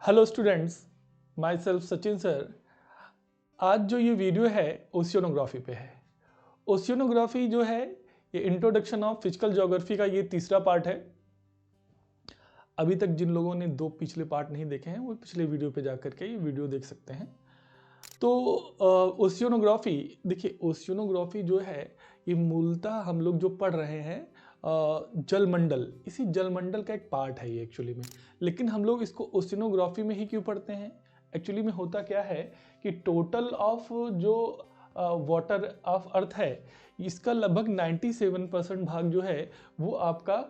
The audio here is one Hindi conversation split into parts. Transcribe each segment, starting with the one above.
Hello students, my self Sachin sir. आज जो ये वीडियो है ओशियोनोग्राफी पे है। ओशियोनोग्राफी जो है ये इंट्रोडक्शन ऑफ फिजिकल ज्योग्राफी का ये तीसरा पार्ट है। अभी तक जिन लोगों ने 2 पिछले पार्ट नहीं देखे हैं वो पिछले वीडियो पे जाकर के ये वीडियो देख सकते हैं। तो ओशियोनोग्राफी, देखिए ओशियोनोग्राफी जो है ये मूलतः हम लोग जो पढ़ रहे हैं जलमंडल, इसी जलमंडल का एक पार्ट है ये एक्चुअली में। लेकिन हम लोग इसको ओशियोनोग्राफी में ही क्यों पढ़ते हैं? एक्चुअली में होता क्या है कि टोटल ऑफ जो वाटर ऑफ अर्थ है इसका लगभग 97% भाग जो है वो आपका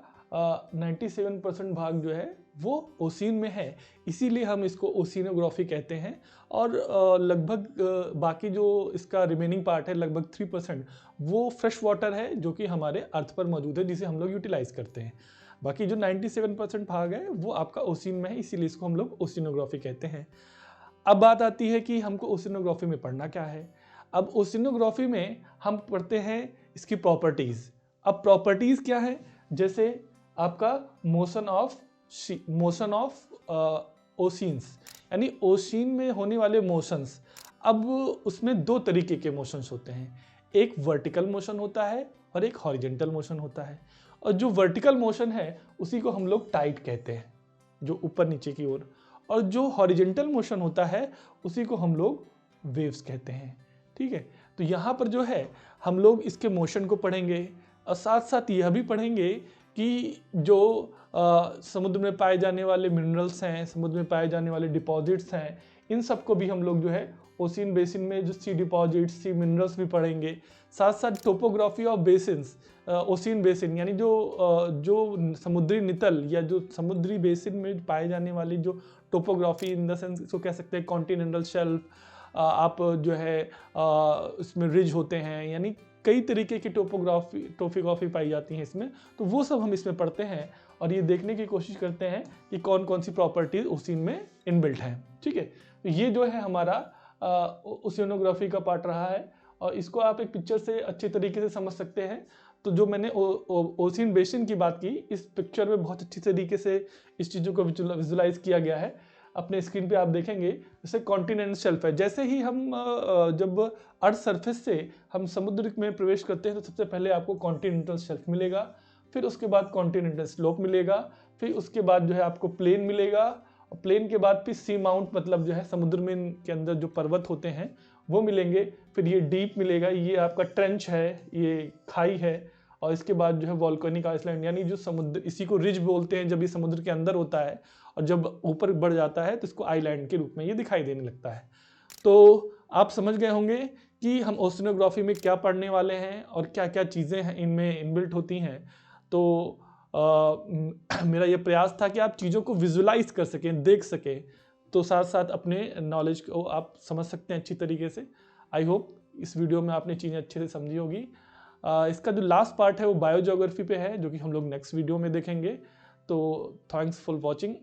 97% भाग जो है वो ओशियन में है। इसीलिए हम इसको ओशियोनोग्राफी कहते हैं। और लगभग बाकी जो इसका रिमेनिंग पार्ट है लगभग 3% वो फ्रेश वाटर है जो कि हमारे अर्थ पर मौजूद है, जिसे हम लोग यूटिलाइज करते हैं। बाकी जो 97% भाग है वो आपका ओशियन में है, इसीलिए इसको हम लोग ओशियोनोग्राफी कहते हैं। अब बात आती है कि हमको ओशियोनोग्राफी में पढ़ना क्या है। अब ओशियोनोग्राफी में हम पढ़ते हैं इसकी प्रॉपर्टीज। अब प्रॉपर्टीज क्या है? जैसे आपका मोशन ऑफ ओशियंस, यानी ओशियन में होने वाले मोशंस। अब उसमें 2 तरीके के मोशंस होते हैं, एक वर्टिकल मोशन होता है और एक हॉरिजेंटल मोशन होता है। और जो वर्टिकल मोशन है उसी को हम लोग टाइड कहते हैं, जो ऊपर नीचे की ओर। और जो हॉरिजेंटल मोशन होता है उसी को हम लोग वेव्स कहते हैं। ठीक है, तो यहाँ पर जो है हम लोग इसके मोशन को पढ़ेंगे और साथ साथ यह भी पढ़ेंगे कि जो समुद्र में पाए जाने वाले मिनरल्स हैं, समुद्र में पाए जाने वाले डिपॉजिट्स हैं, इन सब को भी हम लोग जो है ओशियन बेसिन में जो सी डिपॉजिट्स, सी मिनरल्स भी पढ़ेंगे। साथ साथ topography of basins, ocean basin यानी जो समुद्री नितल या जो समुद्री बेसिन में पाए जाने वाली जो टोपोग्राफी, इन द सेंस इसको कह सकते हैं कॉन्टिनेंटल शेल्फ, आप जो है इसमें रिज होते हैं, यानी कई तरीके की टोपोग्राफी पाई जाती हैं इसमें। तो वो सब हम इसमें पढ़ते हैं और ये देखने की कोशिश करते हैं कि कौन कौन सी प्रॉपर्टीज ओशियन में इनबिल्ट हैं। ठीक है, तो ये जो है हमारा ओशियोनोग्राफी का पार्ट रहा है और इसको आप एक पिक्चर से अच्छे तरीके से समझ सकते हैं। तो जो मैंने ओशियन बेसिन की बात की, इस पिक्चर में बहुत अच्छी तरीके से इस चीज़ों को विजुलाइज किया गया है। अपने स्क्रीन पे आप देखेंगे जैसे कॉन्टिनेंट शेल्फ है। जैसे ही हम जब अर्थ सरफेस से हम समुद्र में प्रवेश करते हैं तो सबसे पहले आपको कॉन्टिनेंटल शेल्फ मिलेगा, फिर उसके बाद कॉन्टिनेंटल स्लोप मिलेगा, फिर उसके बाद जो है आपको प्लेन मिलेगा, और प्लेन के बाद फिर सी माउंट, मतलब जो है समुद्र में के अंदर जो पर्वत होते हैं वो मिलेंगे। फिर ये डीप मिलेगा, ये आपका ट्रेंच है, ये खाई है। और इसके बाद जो है वॉल्केनिक आइसलैंड, यानी जो समुद्र, इसी को रिज बोलते हैं जब ये समुद्र के अंदर होता है, और जब ऊपर बढ़ जाता है तो इसको आइलैंड के रूप में ये दिखाई देने लगता है। तो आप समझ गए होंगे कि हम ओशियोनोग्राफी में क्या पढ़ने वाले हैं और क्या क्या चीज़ें हैं इनमें इनबिल्ट होती हैं। तो मेरा ये प्रयास था कि आप चीज़ों को विजुलाइज कर सकें, देख सकें, तो साथ साथ अपने नॉलेज को आप समझ सकते हैं अच्छी तरीके से। आई होप इस वीडियो में आपने चीज़ें अच्छे से समझी होगी। इसका जो लास्ट पार्ट है वो बायोज्योग्राफी पे है, जो कि हम लोग नेक्स्ट वीडियो में देखेंगे। तो थैंक्स फॉर वॉचिंग।